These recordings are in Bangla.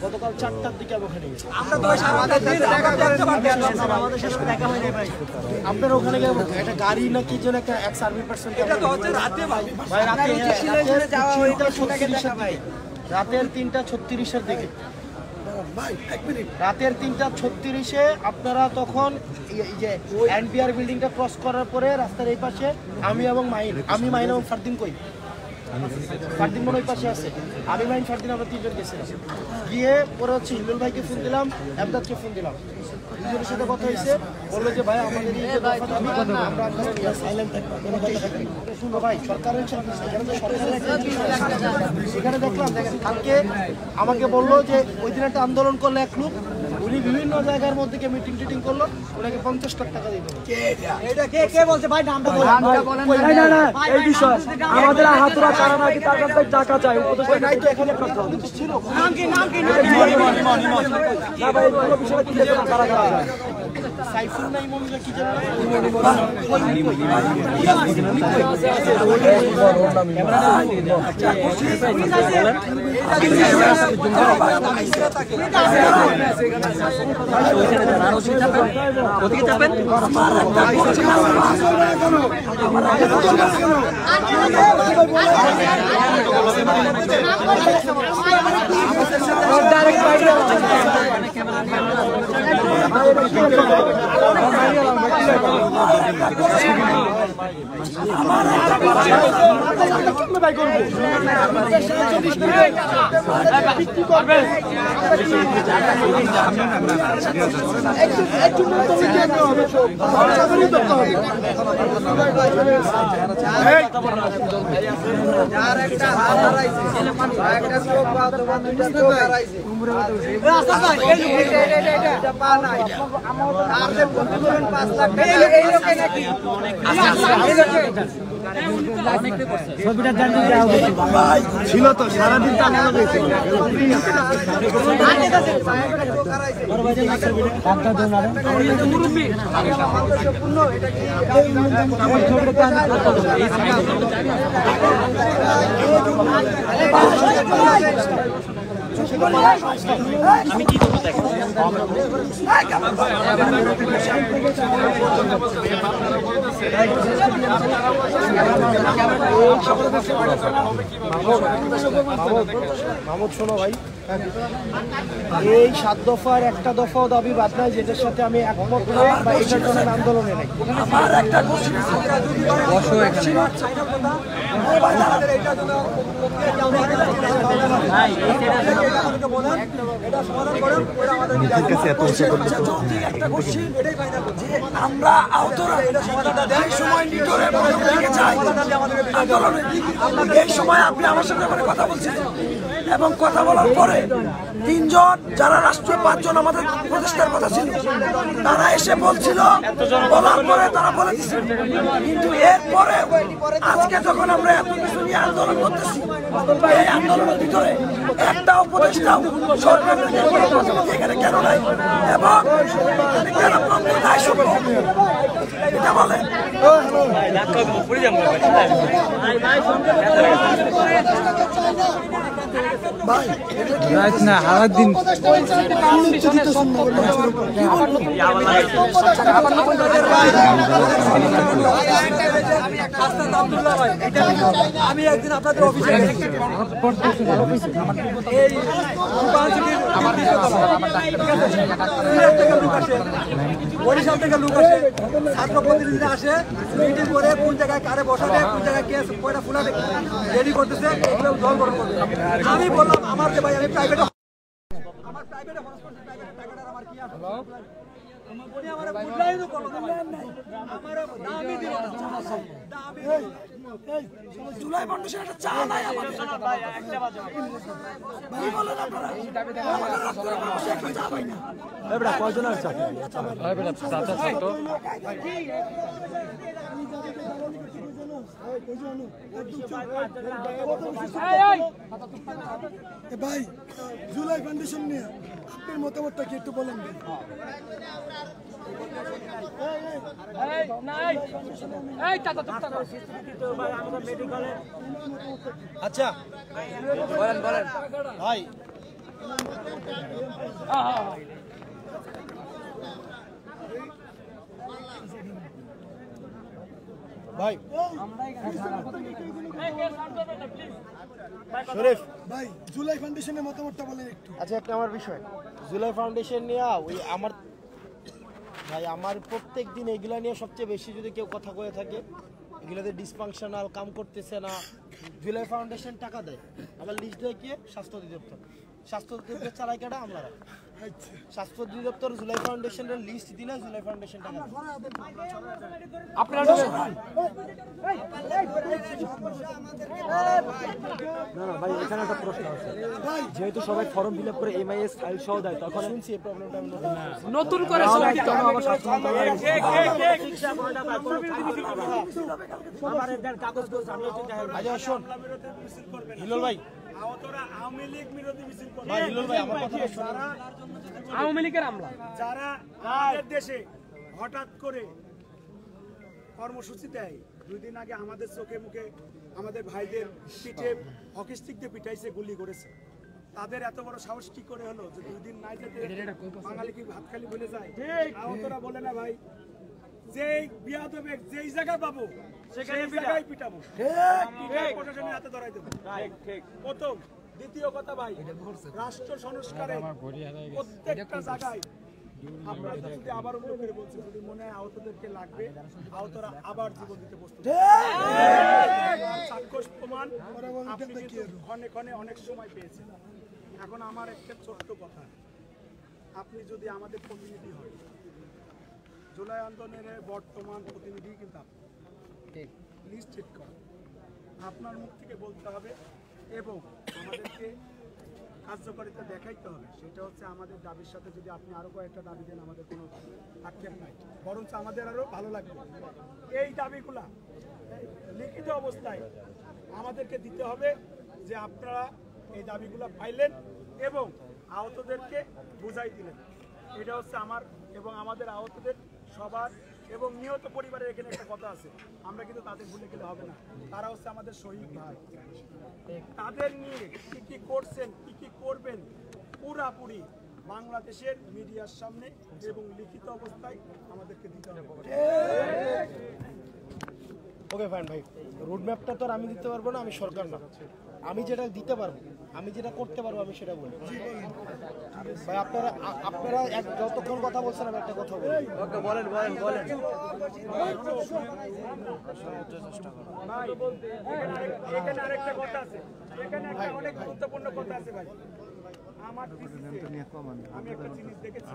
গতকাল 4টার দিকে আমি ওখানে গেছি। আমাদের সাথে দেখা হয় না ভাই। আপনার ওখানে একটা গাড়ি না কি যেন একটা এক্স আর্মি পার্সন রাতে ভাই রাতের 3:36-এর দিকে রাতের 3:36-এ আপনারা তখন এই যে এনপিআর বিল্ডিংটা ক্রস করার পরে রাস্তার এই পাশে আমি মাইন এবং ফারদিন কই ফারদিন মনে ওই পাশে আছে, আমি মাইন ফারদিন আমরা 3জন গেছিলাম। গিয়ে পরে হচ্ছে হিন্দুল ভাইকে ফোন দিলাম, এমদাদকে ফোন দিলাম, দুজনের সাথে কথা হয়েছে। বললো যে ভাই আমাদের এই দফা দাবি আমরা সাইলেন্ট থাকবো, কোনো কথা থাকবে শুনো ভাই সরকারের সেখানে দেখলাম। দেখেন কালকে আমাকে বললো যে ওই দিন একটা আন্দোলন করলো এক লোক, উনি বিভিন্ন জায়গার মধ্যে মিটিং টিটিং করলো, ওনাকে 50 লাখ টাকা দিল। কে বলছে ভাই নামটা বলেন? এই বিষয় আমাদের হাতুরা কারণ নাকি তার কাছ থেকে টাকা চাই উপদেষ্টা নাই তো এখানে একটা ছিল নাম কি না ভাই কোনো বিষয়ে কি দেখতে তারা কারা যায় সাইফুল নাই মনে কি জানেন ছিল তো সারাদিন আমি কি করবো দেখেন মাহমুদ শোনো ভাই, এই 7 দফার একটা দফাও দাবি বাদ নাই যেটার সাথে আমি একমত নই বা এটার জন্য আন্দোলনে নাই। আমরা আহতরা এই সময় নিটরে এই সময় আপনি আমার সাথে কথা বলছেন এবং কথা বলার পরে 3 জন যারা রাষ্ট্রীয় 5 জন আমাদের প্রতিষ্ঠার কথা ছিল তারা এসে বলছিল, বলার পরে তারা বলে দিচ্ছে। কিন্তু এরপরে আজকে যখন আমরা এত কিছু নিয়ে আন্দোলন করতেছি, এই আন্দোলনের ভিতরে একটা উপদেষ্টাও সরকার এখানে কেন নাই এবং কেন দায় শুনবো এটা বলে না হারার দিন আমি একদিন আপনাদের অফিসে বরিশাল থেকে লোক আসে, ছাত্র প্রতিনিধিরা আসে, মিটিং করে কোন জায়গায় কারে বসাবে, কোন জায়গায় কে কয়টা ফুলাবে রেডি করতেছে, জল গরম করতেছে। আমি বললাম আমার যে ভাই আমি প্রাইভেটে আমার কি আছে জুলাই ফাউন্ডেশন একটা চা নাই আমাদের কয়জন আছে ভাই জুলাই ফাউন্ডেশন নিয়ে আপনার মতামতটা কি একটু বলেন? আচ্ছা বলেন ভাই, ভাই শরীফ ভাই জুলাই ফাউন্ডেশনের মতামতটা বলেন একটু। আচ্ছা, একটা আমার বিষয় জুলাই ফাউন্ডেশন নিয়ে ওই আমার প্রত্যেক দিন এগুলা নিয়ে সবচেয়ে বেশি যদি কেউ কথা কয়ে থাকে, এগুলোতে ডিসফাংশনাল কাম করতেছে না। জুলাই ফাউন্ডেশন টাকা দেয়, আমার লিস্ট দেয় কি স্বাস্থ্য অধিদপ্তর। স্বাস্থ্য অধিদপ্তর চালাই কাটা আমলারা। স্বাস্থ্য অধিদপ্তর জুলাই ফাউন্ডেশনের লিস্ট দিলে জুলাই ফাউন্ডেশন টাকা দেয়। আপনারা ভাই এখানে একটা প্রশ্ন আছে, যেহেতু সবাই ফর্ম ফিল আপ করে এমআইএস ফাইল সহ দেয়, তখন শুনছি এই প্রবলেমটা আমি নতুন করে আচ্ছা শোন হিলোল ভাই, আওয়ামী লীগের আমলা যারা আমাদের দেশে হঠাৎ করে কর্মসূচি দেয়, 2 দিন আগে আমাদের চোখে মুখে আমাদের ভাইদের পিঠে হকি স্টিক দিয়ে পিটাইছে, গুলি করেছে, তাদের এত বড় সাহস কি করে হলো যে 2 দিন নাই যেতে বাঙালি কি ভাত খালি বলে যায়? আহতরা বলে না ভাই, যেই বিয়াদবে যেই জায়গা পাবো সেখানে জায়গায় পিটাবো, প্রশাসনের হাতে ধরাই দেবো। প্রথম। দ্বিতীয় কথা ভাই, রাষ্ট্র সংস্কারে প্রত্যেকটা জায়গায় আপনারা যদি আবার অন্য করে বলছি, যদি মনে হয় আহতদেরকে লাগবে, আহতরা আবার জীবন দিতে প্রস্তুত। সাক্ষ্য প্রমাণ আপনি কিন্তু ক্ষণে ক্ষণে অনেক সময় পেয়েছেন। এখন আমার একটা ছোট্ট কথা, আপনি যদি আমাদের প্রতিনিধি হন, জুলাই আন্দোলনের বর্তমান প্রতিনিধি কিন্তু আপনি লিস্ট চেক করেন, আপনার মুখ থেকে বলতে হবে এবং আমাদেরকে কার্যকারিতা দেখাইতে হবে। সেটা হচ্ছে আমাদের দাবির সাথে যদি আপনি আরো কয়েকটা দাবি দেন, আমাদের কোনো আক্ষেপ নাই, বরঞ্চ আমাদের আরো ভালো লাগবে। এই দাবিগুলা লিখিত অবস্থায় আমাদেরকে দিতে হবে যে আপনারা এই দাবিগুলা পাইলেন এবং আহতদেরকে বুঝাই দিলেন। এটা হচ্ছে আমার এবং আমাদের আহতদের সবার এবং নিহত পরিবারের এখানে একটা কথা আছে, আমরা কিন্তু তাদের ভুলে গেলে হবে না, তারা হচ্ছে আমাদের শহীদ ভাই। তাদের নিয়ে কি কি করছেন, কি কি করবেন, পুরাপুরি বাংলাদেশের মিডিয়ার সামনে এবং লিখিত অবস্থায় আমাদেরকে দিতে হবে। ওকে ফাইন ভাই, রোড ম্যাপটা তো আর আমি দিতে পারবো না, আমি সরকার না। আমি যেটা দিতে পারবো, আমি যেটা করতে পারবো, আমি সেটা বলি ভাই। আপনারা যতক্ষণ কথা বলছেন আমি একটা কথা বলি। বলেন বলেন বলেন। এখানে আরেকটা কথা আছে, এখানে একটা অনেক গুরুত্বপূর্ণ কথা আছে ভাই। আমার আমি একটা জিনিস দেখেছি,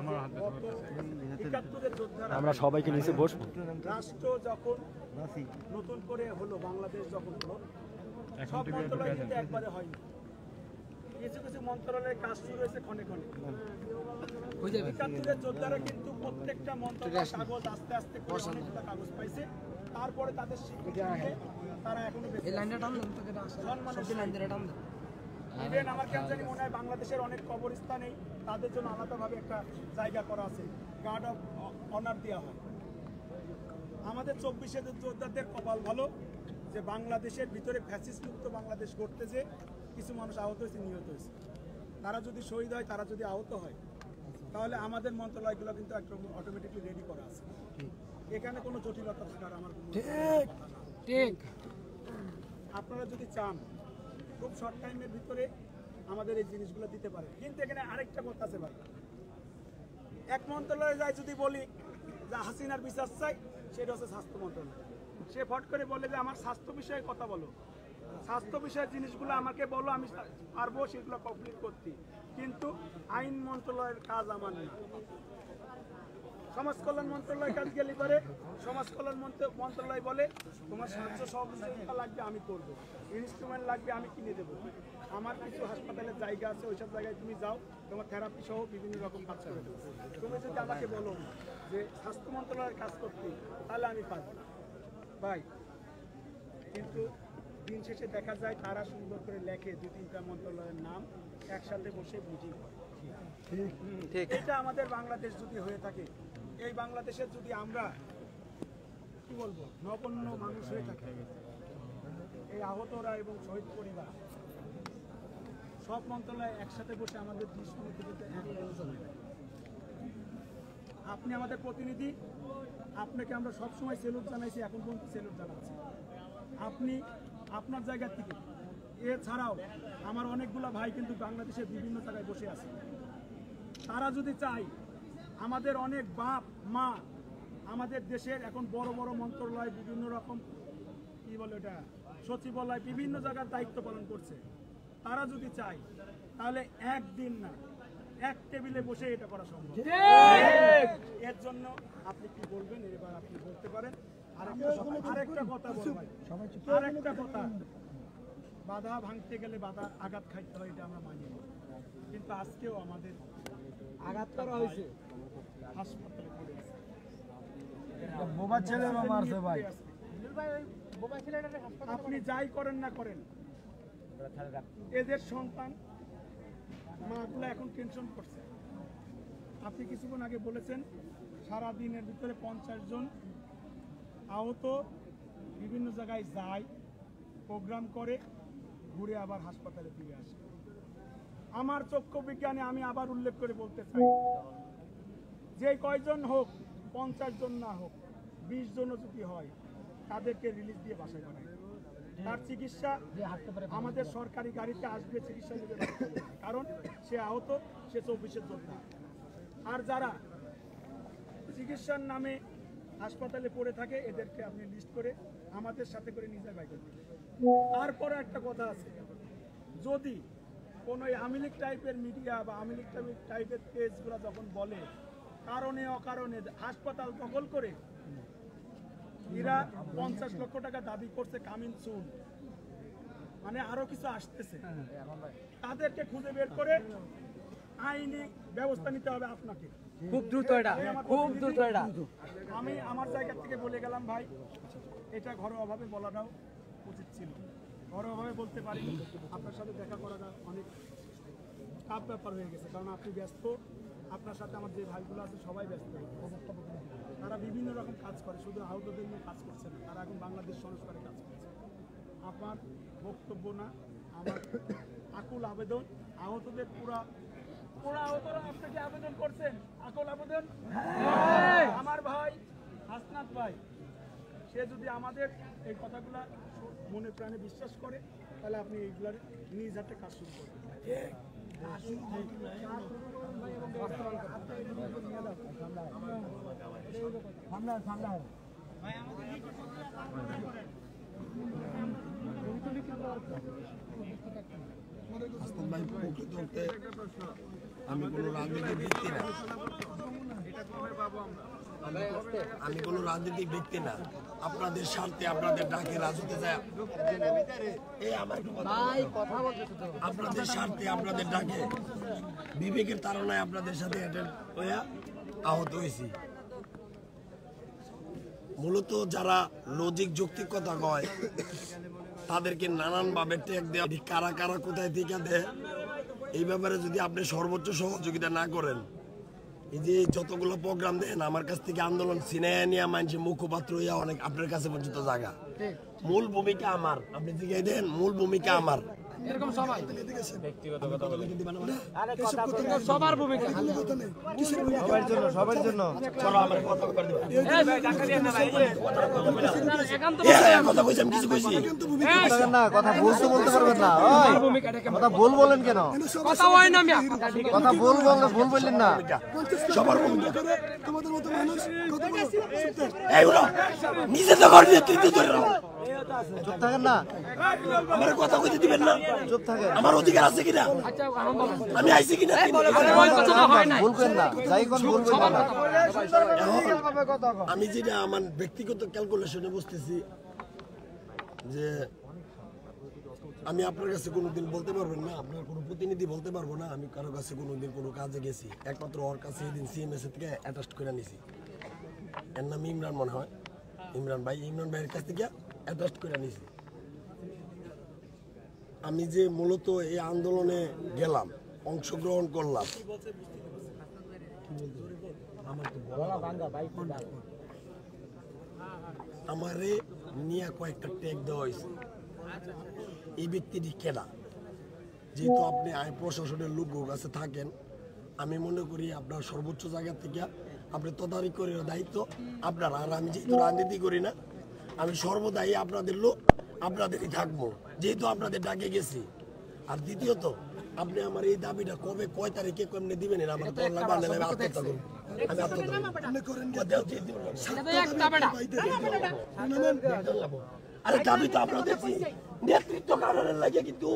আমরা সবাইকে নিচে বসবো। রাষ্ট্র যখন নতুন করে হলো, বাংলাদেশ যখন হলো, সব মন্ত্রণালয় কিন্তু একবারে হয়নি, কিছু কিছু মন্ত্রণালয়ের কাজ শুরু হয়েছে ক্ষণে ক্ষণে। ৭১ যোদ্ধারা কিন্তু প্রত্যেকটা মন্ত্রণালয়ের কাগজ আস্তে আস্তে অনেকটা কাগজ পাইছে, তারপরে তাদের স্বীকৃতি দিয়ে তারা এখনো ইভেন আমার কেন জানি মনে হয় বাংলাদেশের অনেক কবরস্থানেই তাদের জন্য আলাদাভাবে একটা জায়গা করা আছে, গার্ড অফ অনার দেওয়া হয়। আমাদের ২৪ যোদ্ধাদের কপাল ভালো যে বাংলাদেশের ভিতরে ফ্যাসিস্ট মুক্ত বাংলাদেশ করতে যে কিছু মানুষ আহত হয়েছে, নিহত হয়েছে। তারা যদি শহীদ হয়, তারা যদি আহত হয়, তাহলে আমাদের মন্ত্রণালয়গুলো কিন্তু একদম অটোমেটিকলি রেডি করা আছে। এখানে কোনো জটিলতা থাকার আমার ঠিক। আপনারা যদি চান খুব শর্ট টাইমের ভিতরে আমাদের এই জিনিসগুলো দিতে পারে। কিন্তু এখানে আরেকটা কথা আছে ভাই, এক মন্ত্রণালয়ে যাই যদি বলি যে হাসিনার বিচার চাই, সেটা হচ্ছে স্বাস্থ্য মন্ত্রণালয়। সে ফট করে বলে যে আমার স্বাস্থ্য বিষয়ে কথা বলো, স্বাস্থ্য বিষয়ের জিনিসগুলো আমাকে বলো, আমি পারবো সেগুলো কমপ্লিট করতে। কিন্তু আইন মন্ত্রণালয়ের কাজ আমার না। সমাজ কল্যাণ মন্ত্রণালয় কাজ গেলে পারে সমাজ কল্যাণ মন্ত্রণালয় বলে তোমার সাহায্য সহযোগিতা লাগবে, আমি করবো, ইনস্ট্রুমেন্ট লাগবে, আমি কিনে দেবো। আমার কিছু হাসপাতালের জায়গা আছে, ওইসব জায়গায় তুমি যাও, তোমার থেরাপি সহ বিভিন্ন রকম কাজ করে দেবো। তুমি যদি আমাকে বলো যে স্বাস্থ্য মন্ত্রণালয়ের কাজ করতে, তাহলে আমি পারবো ভাই। কিন্তু দিন শেষে দেখা যায় তারা সুন্দর করে লেখে ২-৩টা মন্ত্রণালয়ের নাম, একসাথে বসে মিটিং করে। এটা আমাদের বাংলাদেশ যদি হয়ে থাকে, এই বাংলাদেশের যদি আমরা কি বলবো নগণ্য মানুষ হয়ে থাকে, এই আহতরা এবং শহীদ পরিবার সব মন্ত্রণালয় একসাথে বসে আমাদের দৃষ্টি আপনি আমাদের প্রতিনিধি, আপনাকে আমরা সবসময় সেলুট জানাইছি, এখন পর্যন্ত সেলুট জানাচ্ছি। আপনি আপনার জায়গা থেকে, এছাড়াও আমার অনেকগুলো ভাই কিন্তু বাংলাদেশের বিভিন্ন জায়গায় বসে আছে। তারা যদি চায়, আমাদের অনেক বাপ মা আমাদের দেশের এখন বড় বড় মন্ত্রণালয়, বিভিন্ন রকম কি বলে এটা সচিবালয়, বিভিন্ন জায়গার দায়িত্ব পালন করছে। তারা যদি চায় তাহলে একদিন না, এক টেবিলে বসে এটা করা সম্ভব। এর জন্য আপনি কি বলবেন এবার আপনি বলতে পারেন। আরেকটা কথা বলবেন, আরেকটা কথা, বাধা ভাঙতে গেলে বাধা আঘাত খাইতে হয়, এটা আমরা মানি না। কিন্তু আজকেও আমাদের আঘাত করা হয়েছে, হাসপাতালে পড়ে আছে। আপনি যাই করেন না করেন, এদের সন্তান মাগুলো এখন টেনশন করছে। আপনি কিছুক্ষণ আগে বলেছেন সারা দিনের ভিতরে 50 জন আহত, বিভিন্ন জায়গায় যায়, প্রোগ্রাম করে, ঘুরে আবার হাসপাতালে ফিরে আসে। আমার চক্ষু বিজ্ঞানে আমি আবার উল্লেখ করে বলতে চাই, যে কয়জন হোক, 50 জন না হোক, 20 জনও যদি হয়, তাদেরকে রিলিজ দিয়ে বাসায় পাঠায়। তার চিকিৎসা আমাদের সরকারি গাড়িতে আসবে, চিকিৎসা নেবে, কারণ সে আহত, সে 24-এর যোদ্ধা। আর যারা চিকিৎসার নামে হাসপাতালে পড়ে থাকে, এদেরকে আপনি লিস্ট করে আমাদের সাথে করে নিজের বাইক করবেন। তারপরে একটা কথা আছে, যদি কোনো আওয়ামী লীগ টাইপের মিডিয়া বা আওয়ামী লীগ টাইপের পেজগুলো যখন বলে কারণে অকারণে হাসপাতাল দখল করে এরা 50 লক্ষ টাকা দাবি করছে, কামিং সুন, মানে আরো কিছু আসতেছে, তাদেরকে খুঁজে বের করে আইনি ব্যবস্থা নিতে হবে আপনাকে, খুব দ্রুত এটা, খুব দ্রুত এটা। আমি আমার জায়গা থেকে বলে গেলাম ভাই, এটা ঘরোয়াভাবে বলাটাও উচিত ছিল, ঘরোয়াভাবে বলতে পারিনি। আপনার সাথে দেখা করাটা অনেক টাফ ব্যাপার হয়ে গেছে, কারণ আপনি ব্যস্ত, আপনার সাথে আমার যে ভাইগুলো আছে সবাই ব্যস্ত। তারা বিভিন্ন রকম কাজ করে, শুধু আহতদের নিয়ে কাজ করছে না, তারা এখন বাংলাদেশ সংস্কারে কাজ করছে। আপনার বক্তব্য না, আমার আকুল আবেদন, আহতদের পুরা আহতরা আপনাকে আবেদন করছেন, আকুল আবেদন। আমার ভাই হাসনাত ভাই, সে যদি আমাদের এই কথাগুলা মনে প্রাণে বিশ্বাস করে, তাহলে আপনি এইগুলার নিজ হাতে কাজ শুরু করবেন। আমি কোনো রাজনৈতিক ব্যক্তি না, আমি কোনো রাজনৈতিক ব্যক্তি না। আপনাদের স্বার্থে, আপনাদের ডাকে রাজনীতি যায়, এই আমার আপনাদের স্বার্থে, আপনাদের ডাকে, বিবেকের তাড়নায় আপনাদের সাথে আহত হয়েছি। মূলত যারা লজিক যৌক্তিক কথা কয়, তাদেরকে নানানভাবে ট্যাগ দেওয়া, কারা কারা কোথায় থেকে দেয়, এই ব্যাপারে যদি আপনি সর্বোচ্চ সহযোগিতা না করেন, এই যে যতগুলো প্রোগ্রাম দেন, আমার কাছ থেকে আন্দোলন সিনেমা নিয়ে মানুষের মুখপাত্র হইয়া অনেক আপনার কাছে পর্যন্ত জায়গা, মূল ভূমিকা আমার, আপনি জিজ্ঞাসা দেন, মূল ভূমিকা আমার। এরকম সবাই সবার ভূমিকা, সবার জন্য। চলো আমার কথা করে দিবা, কথা কইছি, আমি কিছু কইছি না, কথা বলতে পারবেন না, কথা ভুল বলেন কেন? কথা হয় না, কথা ভুল বললেন না। সবার ভূমিকা এইগুলো নিজে তো করে দিতে ধরে রাখো, চুপ থাকেন না, আমার কথা কইতে দিবেন না, চুপ থাকেন। আমার অধিকার আছে কিনা, আমি আইছি কিনা, বলবেন না, যাই কোন বলবেন না। আমি যেটা আমার ব্যক্তিগত ক্যালকুলেশনে বুঝতেছি, যে আমি আপনার কাছে কোনোদিন বলতে পারবেন না, আপনার কোনো প্রতিনিধি বলতে পারবো না আমি কারো কাছে কোনোদিন কোনো কাজে গেছি, একমাত্র ওর কাছে এদিন সিএমএস থেকে অ্যাটাস্ট করে নিছি, এর নাম ইমরান মনে হয়, ইমরান ভাইয়ের কাছ থেকে অ্যাটাস্ট করে নিছি। আমি যে মূলত এই আন্দোলনে গেলাম, অংশগ্রহণ করলাম, আমারে নিয়ে কয়েকটা ট্যাগ দেওয়া হয়েছে। এই ব্যক্তিটি কেনা, যেহেতু আপনি আইন প্রশাসনের লোক কাছে থাকেন, আমি মনে করি আপনার সর্বোচ্চ জায়গা থেকে আপনি তদারকি করার দায়িত্ব আপনার। আর আমি যেহেতু রাজনীতি করি না, আমি সর্বদাই আপনাদের লোক, আপনাদেরই থাকবো, যেহেতু আপনাদের ডাকে গেছি। আর দ্বিতীয়ত, আপনি আমার এই দাবিটা কবে কয় তারিখে কেমনে দিবেন আমার তো লাগবে না, আমি আত্মহত্যা করব। আমি আত্মহত্যা আরে দাবি তো আপনাদের নেতৃত্ব কারণের লাগে, কিন্তু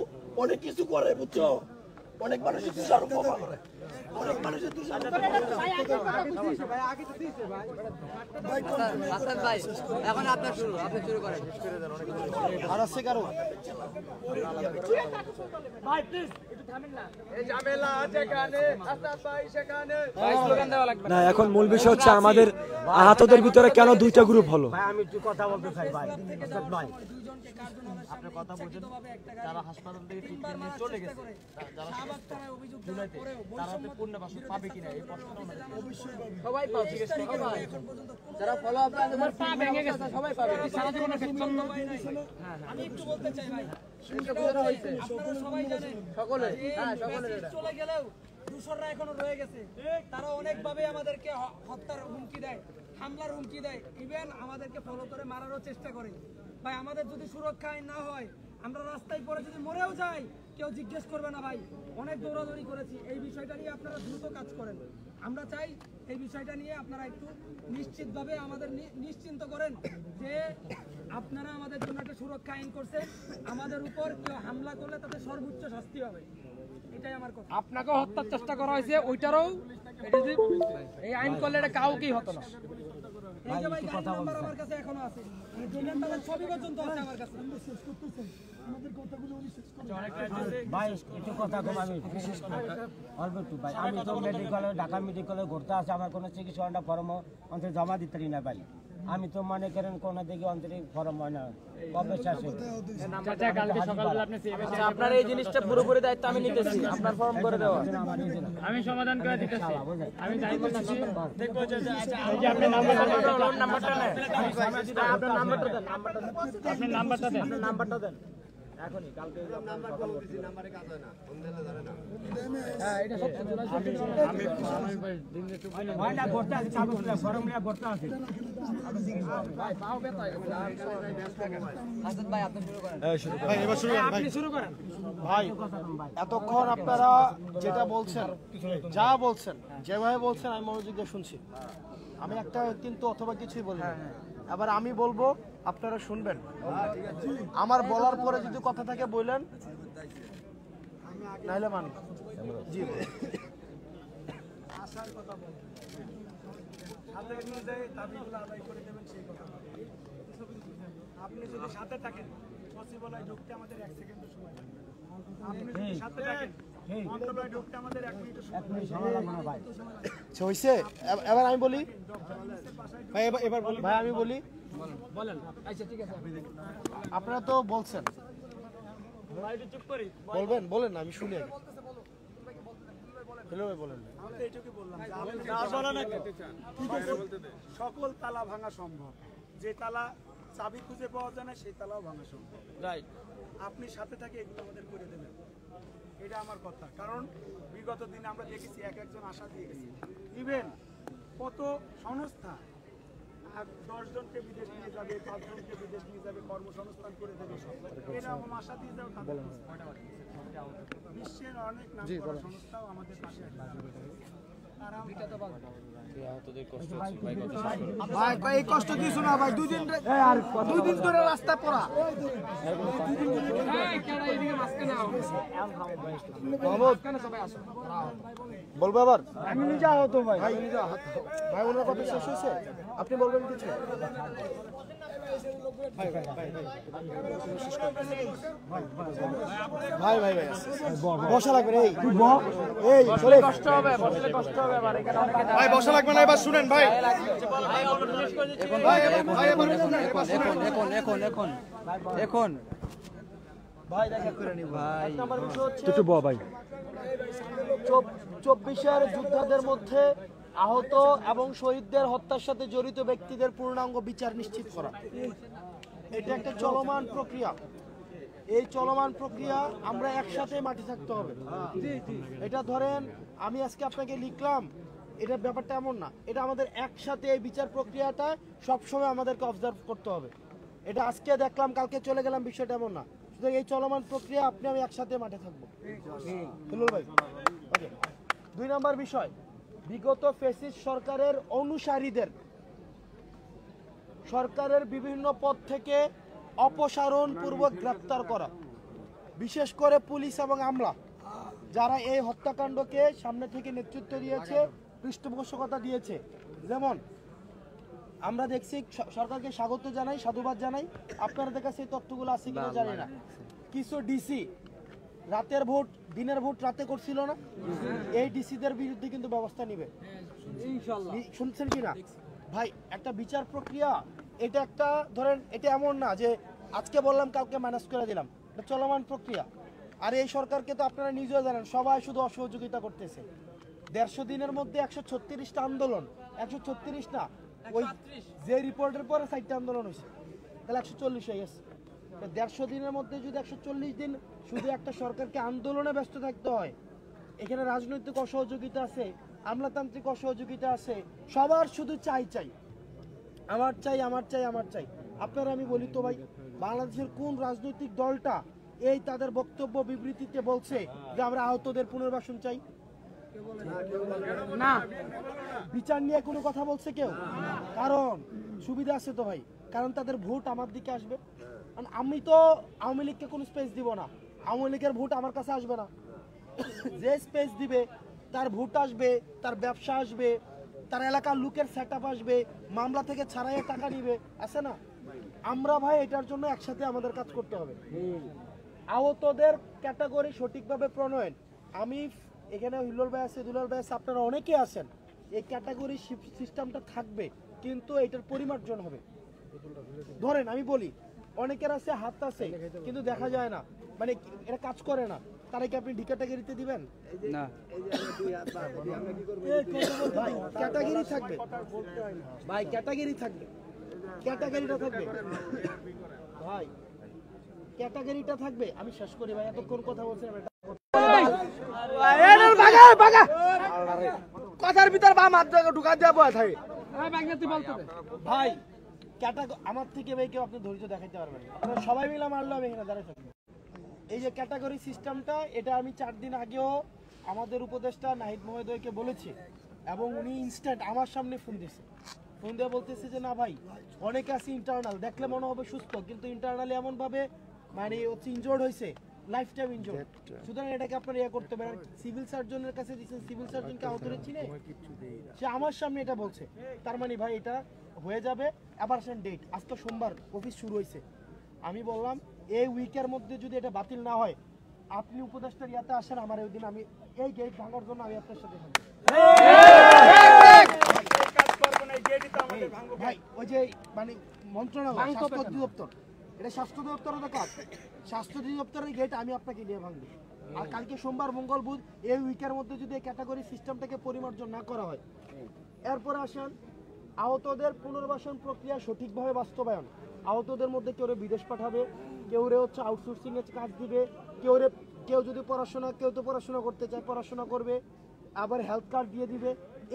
অনেক কিছু করে, বুঝছো? অনেক মানুষের তুষারোপ করে, অনেক মানুষের তুষারোপ এখন আপনার শুরু, আপনি শুরু করেন। আর আছে কারো? না, এখন মূল বিষয় হচ্ছে আমাদের আহতদের ভিতরে কেন দুইটা গ্রুপ হলো। আমি একটু কথা বলতে চাই ভাই। ভাই আপনি কথা বলছেন, যারা হাসপাতাল থেকে ট্রিটমেন্ট নিয়ে চলে গেছে, তারা পূর্ণবাসন পাবে কিনা এই প্রশ্নটা সবাই পাবে। ঠিক আছে, সবাই যারা ফলো আপ পা ভেঙে গেছে সবাই পাবে। সারা জীবনের ক্ষেত্রে আমি একটু বলতে চাই ভাই, আপনারা সবাই জানেন সকলে, হ্যাঁ সকলে চলে গেলেও দূষররা এখনো রয়ে গেছে। তারা অনেকভাবে আমাদেরকে হত্যার হুমকি দেয়, হামলার হুমকি দেয়, ইভেন আমাদেরকে ফলো করে মারারও চেষ্টা করে। ভাই আমাদের যদি সুরক্ষা আইন না হয়, আমরা রাস্তায় পরে যদি মরেও যাই, কেউ জিজ্ঞেস করবে না। ভাই অনেক দৌড়াদৌড়ি করেছি, এই বিষয়টা নিয়ে আপনারা দ্রুত কাজ করেন। আমরা চাই এই বিষয়টা নিয়ে আপনারা একটু নিশ্চিতভাবে আমাদের নিশ্চিন্ত করেন যে আপনারা আমাদের জন্য একটা সুরক্ষা আইন করছে, আমাদের উপর কেউ হামলা করলে তাদের সর্বোচ্চ শাস্তি হবে, এটাই আমার কথা। আপনাকে হত্যার চেষ্টা করা হয়েছে, ওইটারও এই আইন করলে এটা কাউকেই হতো না। এই যে ভাই গাড়ি নাম্বার আমার কাছে এখনো আছে, নাম্বারের ছবি পর্যন্ত আছে আমার কাছে। আমাদের কথাগুলো উনি শেষ করুন ভাই। একটু কথা কম, আমি অল্প একটু ভাই। আমি তো মেডিকেলে, ঢাকা মেডিকেলে ঘুরতে আসি, আমার কোনো চিকিৎসা ফর্ম অন্তরে জমা দিতে না ভাই। আমি তো মনে করেন কোনো দিকে অন্তরিক ফর্ম হয় না, কবে শেষ হবে। আপনার এই জিনিসটা পুরোপুরি দায়িত্ব আমি নিতেছি, আপনার ফর্ম করে দেওয়া আমি সমাধান করে দিতেছি। আমি দায়িত্ব নিচ্ছি, দেখবো যে আপনি নাম্বারটা নেন, আপনার নাম্বারটা দেন, আপনি নাম্বারটা দেন, আপনার নাম্বারটা দেন এখনই। কালকে নাম্বারে কাজ হয় না, ফোন দিলে ধরে না। হ্যাঁ এটা সত্য। আমি দিনে একটু ভাই না ঘুরতে আসি, চাবো না ফর্ম নিয়ে ঘুরতে আসি। ভাই পাও ব্যথা হাসান ভাই, আপনি শুরু করেন। ভাই এবার শুরু করেন, আপনি শুরু করেন। ভাই এতক্ষণ আপনারা যেটা বলছেন, যা বলছেন, যেভাবে বলছেন, আমি মনোযোগ দিয়ে শুনছি। আমি একটা কিন্তু অথবা কিছুই বলি না। এবার আমি বলবো, আপনারা শুনবেন। আমার বলার পরে যদি কথা থাকে বললেন, নাহলে মানি। জি আসার কথা বলবো, সাথে অনুযায়ী দাবিগুলো আদায় করে দেবেন সেই কথা। আপনি যদি সাথে থাকেন, পসিবল হয় ঢুকতে আমাদের 1 সেকেন্ডের সময় লাগবে। আপনি যদি সাথে থাকেন, মন্ত্রণালয়ে ঢুকতে আমাদের 1 মিনিটের সময় লাগবে। হয়েছে। এবার আমি বলি ভাই, এবার বলি ভাই, আমি বলি বলেন। আচ্ছা ঠিক আছে, আপনারা তো বলছেন, চুপ করি। বলবেন, বলেন না, আমি শুনি। বলেন। আমি তো এইটুকুই বললাম যে সকল তালা ভাঙা সম্ভব, যে তালা চাবি খুঁজে পাওয়া যায় না সেই তালাও ভাঙা সম্ভব। রাইট, আপনি সাথে থাকে এগুলো আমাদের করে দেবেন, এটা আমার কথা। কারণ বিগত দিনে আমরা দেখেছি একজন আশা দিয়ে গেছি, ইভেন কত সংস্থা 10 জনকে বিদেশ নিয়ে যাবে, 5 জনকে বিদেশ নিয়ে যাবে, কর্মসংস্থান করে দেবে, এরকম আশা দিয়ে যাবে। বিশ্বের অনেক নাম করা সংস্থাও আমাদের পাশে ভাই এই কষ্ট কিছু না ভাই, 2 দিন ধরে রাস্তায় পড়া। বলবো আবার, আমি নিজে আহত ভাই। ভাই ওনার কথা শেষ হয়েছে, আপনি বলবেন কিছু? ভাই ভাই ভাই বসা লাগবে না, এই চলে কষ্ট হবে, বসলে কষ্ট হবে। আবার এখানে অনেকে ভাই বসা লাগবে না, এবার শুনেন ভাই। এখন ভাই দেখা করে নি ভাই। নাম্বার বিষয় হচ্ছে একটু বল ভাই। 24-এর যোদ্ধাদের মধ্যে আহত এবং শহীদদের হত্যার সাথে জড়িত ব্যক্তিদের পূর্ণাঙ্গ বিচার নিশ্চিত করা। এটা একটা চলমান প্রক্রিয়া। এই চলমান প্রক্রিয়া আমরা একসাথে মাটি থাকতে হবে। এটা ধরেন আমি আজকে আপনাকে লিখলাম, এটা ব্যাপারটা এমন না, এটা আমাদের একসাথে এই বিচার প্রক্রিয়াটা সবসময় আমাদেরকে অবজার্ভ করতে হবে। এটা আজকে দেখলাম কালকে চলে গেলাম, বিষয়টা এমন না। সুতরাং এই চলমান প্রক্রিয়া আপনি আমি একসাথে মাঠে থাকবো। হিলুল ভাই, ওকে। 2 নম্বর বিষয়, বিগত ফ্যাসিস্ট সরকারের অনুসারীদের সরকারের বিভিন্ন পদ থেকে অপসারণ পূর্বক গ্রেপ্তার করা, বিশেষ করে পুলিশ এবং আমলা যারা এই হত্যাকাণ্ডকে সামনে থেকে নেতৃত্ব দিয়েছে, পৃষ্ঠপোষকতা দিয়েছে। যেমন আমরা দেখছি, সরকারকে স্বাগত জানাই, সাধুবাদ জানাই, আপনাদের কাছে এই তথ্যগুলো আছে কিনা জানি না, কিছু ডিসি রাতের ভোট দিনের ভোট রাতে করছিল না, এই ডিসিদের বিরুদ্ধে কিন্তু ব্যবস্থা নিবে ইনশাআল্লাহ। শুনছেন কিনা ভাই? একটা বিচার প্রক্রিয়া, এটা একটা ধরেন, এটা এমন না যে আজকে বললাম কালকে মাইনাস করে দিলাম, এটা চলমান প্রক্রিয়া। আর এই সরকারকে তো আপনারা নিজেও জানেন, সবাই শুধু অসহযোগিতা করতেছে। 150 দিনের মধ্যে 136টা আন্দোলন, 136 না, ওই যে রিপোর্টের পরে 4টা আন্দোলন হয়েছে, তাহলে 140 হয়ে গেছে। 150 দিনের মধ্যে যদি 140 দিন শুধু একটা সরকারকে আন্দোলনে ব্যস্ত থাকতে হয়, এখানে রাজনৈতিক অসহযোগিতা আছে, আমলাতান্ত্রিক অসহযোগিতা আছে, সবার শুধু চাই চাই, আমার চাই, আমার চাই, আমার চাই। আপনারা আমি বলি তো ভাই, বাংলাদেশের কোন রাজনৈতিক দলটা এই তাদের বক্তব্য বিবৃতিতে বলছে যে আমরা আহতদের পুনর্বাসন চাই? না। বিচার নিয়ে কোনো কথা বলছে কেউ? কারণ সুবিধা আছে তো ভাই, কারণ তাদের ভোট আমার দিকে আসবে। আমি তো আওয়ামী লীগকে কোনো স্পেস দিব না, আওয়ামী লীগের ভোট আমার কাছে আসবে না। যে স্পেস দিবে তার ভোট আসবে, তার ব্যবসা আসবে, তার এলাকার লোকের সেটআপ আসবে, মামলা থেকে ছাড়াইয়ে টাকা নিবে, আছে না? আমরা ভাই এটার জন্য একসাথে আমাদের কাজ করতে হবে। আহতদের ক্যাটাগরি সঠিকভাবে প্রণয়ন, আমি এখানে হিল্লোল ভাই আছে, দুলাল ভাই আছে, আপনারা অনেকে আছেন, এই ক্যাটাগরি সিস্টেমটা থাকবে, কিন্তু এটার পরিমার্জন হবে। ধরেন আমি বলি, অনেকের আছে হাত আছে কিন্তু দেখা যায় না, মানে এটা কাজ করে না, তারা কি আপনি ডি ক্যাটাগরিতে দিবেন? না, ভাই ক্যাটাগরি থাকবে, ভাই ক্যাটাগরি থাকবে, ক্যাটাগরিটা থাকবে, ভাই ক্যাটাগরিটা থাকবে। আমি শেষ করি ভাই, এতক্ষণ কথা বলছিলাম, কথার ভিতর বা মাত্র ঢুকা দেওয়া বয় থাকে ভাই। আমার থেকে ভাই কেউ আপনি ধৈর্য দেখাইতে পারবেন, সবাই মিলে মারলো আমি এখানে দাঁড়িয়ে থাকি। এই যে ক্যাটাগরি সিস্টেমটা, এটা আমি 4 দিন আগেও আমাদের উপদেষ্টা নাহিদ মহোদয়কে বলেছি, এবং উনি ইনস্ট্যান্ট আমার সামনে ফোন দিয়েছে, ফোন দিয়ে বলতেছে যে না ভাই, অনেকে আছে ইন্টারনাল, দেখলে মনে হবে সুস্থ, কিন্তু ইন্টারনালি এমন ভাবে মানে হচ্ছে ইনজোর্ড হয়েছে, লাইফ টাইম ইনজোর্ড। সুতরাং এটাকে আপনারা ইয়ে করতে পারেন। সিভিল সার্জনের কাছে দিচ্ছেন, সিভিল সার্জনকে আহতরে চিনে, সে আমার সামনে এটা বলছে। তার মানে ভাই এটা হয়ে যাবে। অ্যাবারশন ডেট আজকে সোমবার, অফিস শুরু হয়েছে। আমি বললাম এই উইকের মধ্যে যদি এটা বাতিল না হয়, আপনি উপদেষ্টার ইয়াতে আসেন, আমার ওই দিন আমি এই গেট ভাঙার জন্য আমি আপনার সাথে থাকবো ভাই। ওই যে মানে মন্ত্রণালয়, স্বাস্থ্য অধিদপ্তর, এটা স্বাস্থ্য অধিদপ্তরের কাজ, স্বাস্থ্য অধিদপ্তরের গেট আমি আপনাকে নিয়ে ভাঙবো। আর কালকে সোমবার, মঙ্গল, বুধ, এই উইকের মধ্যে যদি এই ক্যাটাগরি সিস্টেমটাকে পরিমার্জন না করা হয়, এরপরে আসেন আহতদের পুনর্বাসন প্রক্রিয়া সঠিকভাবে বাস্তবায়ন। আহতদের মধ্যে কেউ বিদেশ পাঠাবে, কেউ হচ্ছে আউটসোর্সিং এর কাজ দিবে, কেউ যদি কেউ তো পড়াশোনা করতে চায় পড়াশোনা করবে, আবার হেলথ কার্ড দিয়ে দিবে।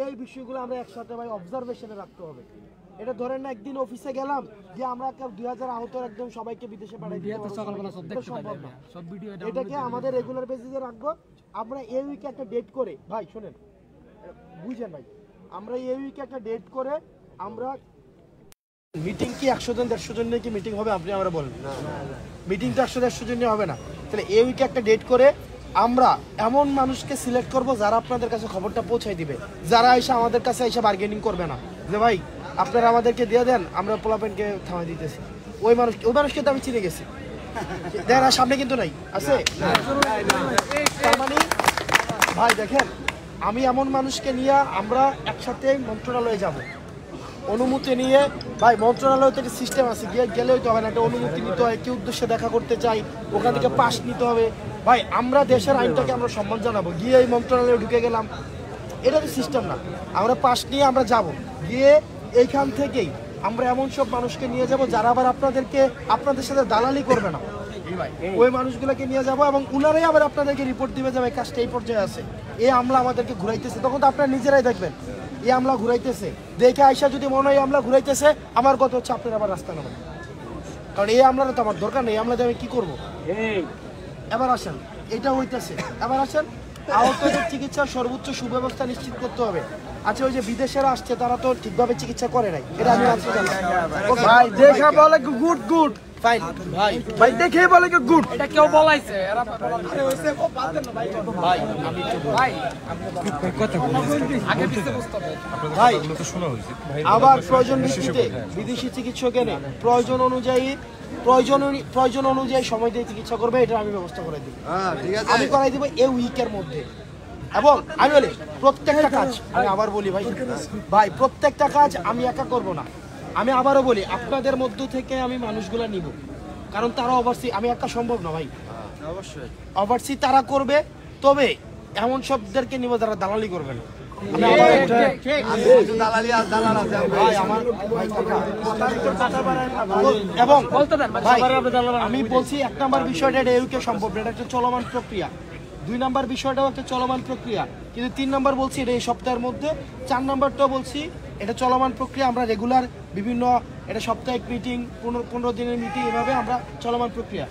এই বিষয়গুলো আমরা একসাথে ভাই অবজারভেশনে রাখতে হবে। এটা ধরেন না একদিন অফিসে গেলাম যে আমরা 2000 আহতর একদম সবাইকে বিদেশে পাঠাই দিতে সম্ভব না। এটাকে আমাদের রেগুলার বেসিসে রাখবো। আমরা এই উইকে একটা ডেট করে, ভাই শোনেন, বুঝেন ভাই, আমরা এই উইকে একটা ডেট করে আমরা মিটিং কি 100 জন 150 জন নিয়ে কি মিটিং হবে? আপনি আমরা বলেন মিটিং তো 100-150 জন নিয়ে হবে না। তাহলে এই উইকে একটা ডেট করে আমরা এমন মানুষকে সিলেক্ট করব যারা আপনাদের কাছে খবরটা পৌঁছাই দিবে, যারা এসে আমাদের কাছে এসে বার্গেনিং করবে না যে ভাই আপনারা আমাদেরকে দিয়ে দেন, আমরা পোলাপেনকে থামাই দিতেছি। ওই মানুষকে তো আমি চিনে গেছি, দেন আর সামনে কিন্তু নাই আছে। তার মানে ভাই দেখেন, আমি এমন মানুষকে নিয়ে আমরা একসাথে মন্ত্রণালয়ে যাব, অনুমতি নিয়ে। ভাই মন্ত্রণালয় থেকে সিস্টেম আছে, গেলেই তো হবে না, একটা অনুমতি নিতে হয়, কি উদ্দেশ্যে দেখা করতে চাই, ওখান থেকে পাস নিতে হবে। ভাই আমরা দেশের আইনটাকে আমরা সম্মান জানাবো, গিয়ে এই মন্ত্রণালয়ে ঢুকে গেলাম, এটা তো সিস্টেম না। আমরা পাস নিয়ে আমরা যাব, গিয়ে এইখান থেকেই আমরা এমন সব মানুষকে নিয়ে যাব যারা আবার আপনাদের সাথে দালালি করবে না, ওই মানুষগুলোকে নিয়ে যাব, এবং উনারাই আবার আপনাদেরকে রিপোর্ট দিবে যে ভাই কাজটা এই পর্যায়ে আছে, এই আমলা আমাদেরকে ঘুরাইতেছে। তখন তো আপনারা নিজেরাই দেখবেন এই আমলা ঘুরাইতেছে, দেখে আইসা যদি মনে হয় আমলা ঘুরাইতেছে, আমার কথা হচ্ছে আপনার আবার রাস্তা নামেন, কারণ এই আমলাটা তো আমার দরকার নেই, আমলাতে আমি কি করবো। এবার আসেন, এটা হইতেছে, এবার আসেন আহতদের চিকিৎসার সর্বোচ্চ সুব্যবস্থা নিশ্চিত করতে হবে। আচ্ছা, ওই যে বিদেশেরা আসছে তারা তো ঠিকভাবে চিকিৎসা করে নাই, এটা আমি আজকে জানলাম। ভাই দেখা বলে গুড গুড ফাইন ভাই, ভাই দেখে বলে গুড এটা কেউ বলাইছে ভাই আমি আগে পিছে বুঝতে হবে। ভাই আবার প্রয়োজন ভিত্তিতে বিদেশি চিকিৎসক এনে প্রয়োজন অনুযায়ী সময় দিয়ে চিকিৎসা করবে, এটা আমি ব্যবস্থা করে দিব। আমি করাই দিব এই উইকের মধ্যে। এবং আমি বলি প্রত্যেকটা কাজ, আমি আবার বলি ভাই প্রত্যেকটা কাজ আমি একা করব না। আমি আবারও বলি আপনাদের মধ্য থেকে আমি মানুষগুলা নিব, কারণ তারা ওভারসি, আমি একা সম্ভব না ভাই, অবশ্যই ওভারসি তারা করবে, তবে এমন সবদেরকে নিব যারা দালালি করবে না। এবং আমি বলছি 1 নম্বর বিষয়টা এটা ইউকে সম্ভব না, এটা একটা চলমান প্রক্রিয়া। 2 নম্বর বিষয়টাও একটা চলমান প্রক্রিয়া, কিন্তু 3 নম্বর বলছি এটা এই সপ্তাহের মধ্যে। 4 নম্বরটাও বলছি এটা চলমান প্রক্রিয়া, আমরা রেগুলার বিভিন্ন এটা সাপ্তাহিক মিটিং, 15 দিনের মিটিং, এভাবে আমরা চলমান প্রক্রিয়া।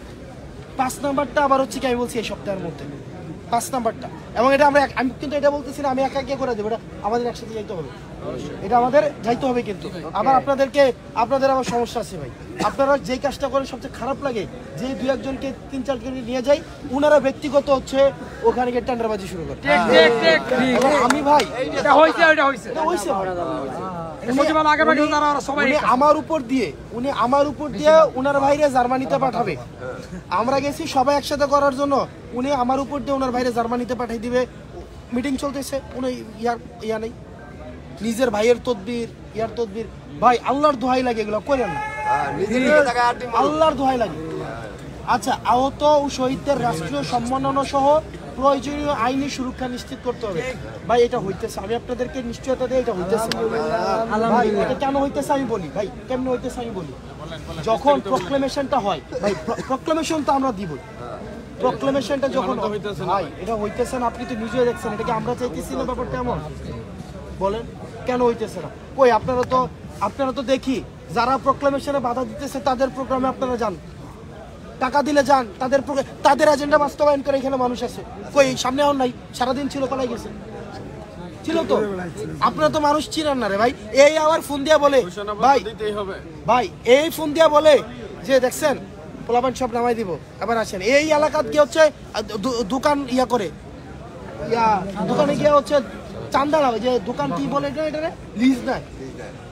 5 নম্বরটা আবার হচ্ছে কি আমি বলছি এই সপ্তাহের মধ্যে 5 নম্বরটা, এবং এটা আমি কিন্তু এটা বলতেছি না আমি একা একা করে দেবো, এটা আমাদের একসাথে যাইতে হবে, এটা আমাদের যাইতে হবে। কিন্তু আবার আপনাদের আবার সমস্যা আছে ভাই, আপনারা যেই কাজটা করেন সবচেয়ে খারাপ লাগে যে 2-1 জনকে 3-4 জনকে নিয়ে যাই, উনারা ব্যক্তিগত হচ্ছে ওখানে গিয়ে টেন্ডারবাজি শুরু করে। আমি ভাই এটা হইছে উনি আমার উপর দিয়ে উনার ভাইরে জার্মানিতে পাঠাবে। আমরা গেছি সবাই একসাথে করার জন্য, উনি আমার উপর দিয়ে উনার ভাইরে জার্মানিতে পাঠিয়ে দিবে। মিটিং চলতেছে, উনি ইয়া নেই, নিজের ভাইয়ের তদবির ভাই আল্লাহর দোহাই লাগে, এগুলো করেন না, আল্লাহর দোহাই লাগে। আচ্ছা, আহত ও শহীদদের রাষ্ট্রীয় সম্মাননা সহ প্রয়োজনীয় আইনি সুরক্ষা নিশ্চিত করতে হবে। ভাই এটা হইতেছে, আমি আপনাদেরকে নিশ্চয়তা দিই এটা হইতেছে। ভাই এটা কেন হইতেছে আমি বলি, ভাই কেমন হইতেছে আমি বলি। যখন প্রক্লেমেশনটা হয় ভাই, প্রক্লেমেশন তো আমরা দিবই, প্রক্লেমেশনটা যখন ভাই এটা হইতেছে না, আপনি তো নিজেই দেখছেন, এটাকে আমরা চাইতেছি না ব্যাপারটা এমন, বলেন কেন হইতেছে না? কই আপনারা তো দেখি যারা প্রক্লেমেশনে বাধা দিতেছে তাদের প্রোগ্রামে আপনারা যান, টাকা দিলে যান, তাদের এজেন্ডা বাস্তবায়ন করে এখানে মানুষ আছে। কই সামনে আর নাই, সারাদিন ছিল, পালাই গেছে, ছিল তো। আপনারা তো মানুষ চিনেন না রে ভাই। এই আবার ফোন দিয়া বলে ভাই এই ফোন দিয়া বলে যে দেখছেন পোলাপান সব নামাই দিব, আবার আসেন এই এলাকাত গিয়ে হচ্ছে দোকান করে দোকানে গিয়ে হচ্ছে চান্দা লাগে, যে দোকান কি বলে এটা লিজ নেয়,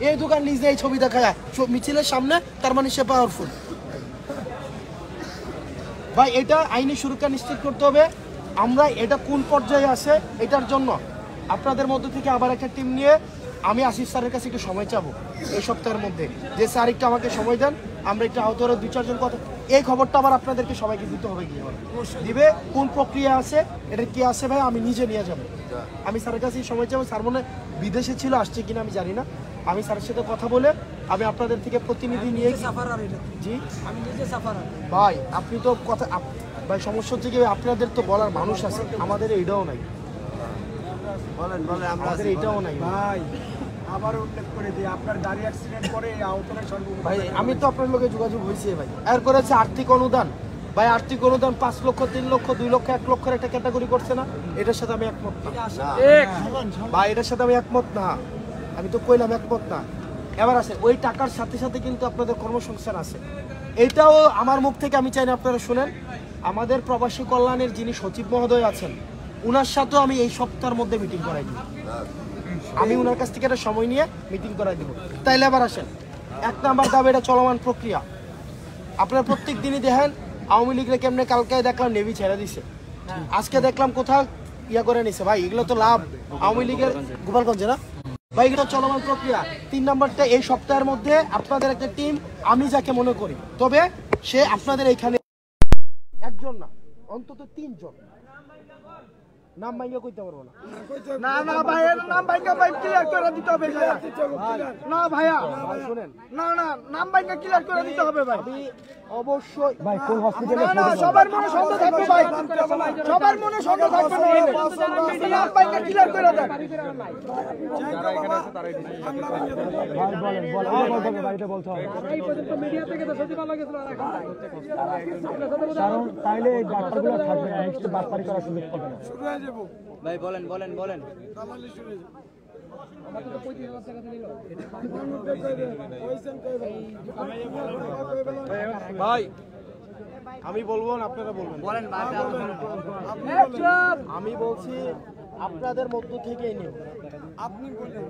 এই দোকান লিজ নেয়, ছবি দেখায় মিছিলের সামনে, তার মানে সে পাওয়ারফুল। ভাই এটা আইনি সুরক্ষা নিশ্চিত করতে হবে। আমরা এটা কোন পর্যায়ে আছে এটার জন্য আপনাদের মধ্য থেকে আবার একটা টিম নিয়ে আমি আসিফ স্যারের কাছে একটু সময় চাবো এই সপ্তাহের মধ্যে, যে স্যার একটু আমাকে সময় দেন, আমরা একটু আহতরা 2-4 জন কথা, এই খবরটা আবার আপনাদেরকে সবাইকে দিতে হবে, গিয়ে দিবে কোন প্রক্রিয়া আছে, এটা কি আছে ভাই আমি নিজে নিয়ে যাবো। আমি স্যারের কাছে সময় চাবো, স্যার মনে বিদেশে ছিল, আসছে কিনা আমি জানি না, আমি স্যারের সাথে কথা বলে আমি আপনাদের থেকে প্রতিনিধি নিয়ে জি আমি নিজে সাফার ভাই। আপনি তো কথা ভাই, সমস্যা হচ্ছে কি আপনাদের তো বলার মানুষ আছে, আমাদের এইটাও নাই, আমাদের এইটাও নাই ভাই। আবার উল্লেখ করে দিই, আপনার গাড়ি অ্যাক্সিডেন্ট করে আহতরা সর্বোচ্চ ভাই, আমি তো আপনার লোকে যোগাযোগ হয়েছে ভাই। এরপরে হচ্ছে আর্থিক অনুদান ভাই, আর্থিক অনুদান 5 লক্ষ, 3 লক্ষ, 2 লক্ষ, 1 লক্ষের একটা ক্যাটাগরি করছে না, এটার সাথে আমি একমত না ভাই, এটার সাথে আমি একমত না, আমি তো কইলাম একমত না। এবার আছে ওই টাকার সাথে সাথে কিন্তু আপনাদের কর্মসংস্থান আছে, এইটাও আমার মুখ থেকে আমি চাই না আপনারা শুনেন। আমাদের প্রবাসী কল্যাণের যিনি সচিব মহোদয় আছেন, উনার সাথেও আমি এই সপ্তাহের মধ্যে মিটিং করাই দিব, আমি উনার কাছ থেকে একটা সময় নিয়ে মিটিং করাই দিব। তাইলে আবার আসেন 1 নাম্বার দাবি, এটা চলমান প্রক্রিয়া। আপনারা প্রত্যেক দিনই দেখেন আওয়ামী লীগের কেমনে, কালকে দেখলাম নেভি ছেড়ে দিছে, আজকে দেখলাম কোথাও করে নিছে। ভাই এগুলো তো লাভ আওয়ামী লীগের, গোপালগঞ্জে না ভাই, এগুলো চলমান প্রক্রিয়া। 3 নাম্বারটা এই সপ্তাহের মধ্যে আপনাদের একটা টিম, আমি যাকে মনে করি, তবে সে আপনাদের এইখানে 1 জন না, অন্তত 3 জন নাম ভাইঙ্গা কইতে পারবো না। না না ভাই এর নাম ভাইঙ্গা ভাই ক্লিয়ার করে দিতে হবে ভাইয়া। না ভাইয়া শুনেন, না না নাম ভাইঙ্গা ক্লিয়ার করে দিতে হবে ভাই। আমি অবশ্যই ভাই কোন হসপিটালে না না সবার মনে সন্দেহ থাকবে ভাই, সবার মনে সন্দেহ থাকবে না। নাম ভাইঙ্গা ক্লিয়ার করে দেন। ভাই বলেন ভাই এটা বলতে হবে কারণ তাইলে এই বাটপারগুলো থাকবে না, নেক্সট বাটপারি করার সুযোগ পাবে না। ভাই বলেন বলেন বলেন ভাই আমি বলবো না আপনারা বলবেন? বলেন আমি বলছি আপনাদের মধ্য থেকেই নিব। আপনি বলেন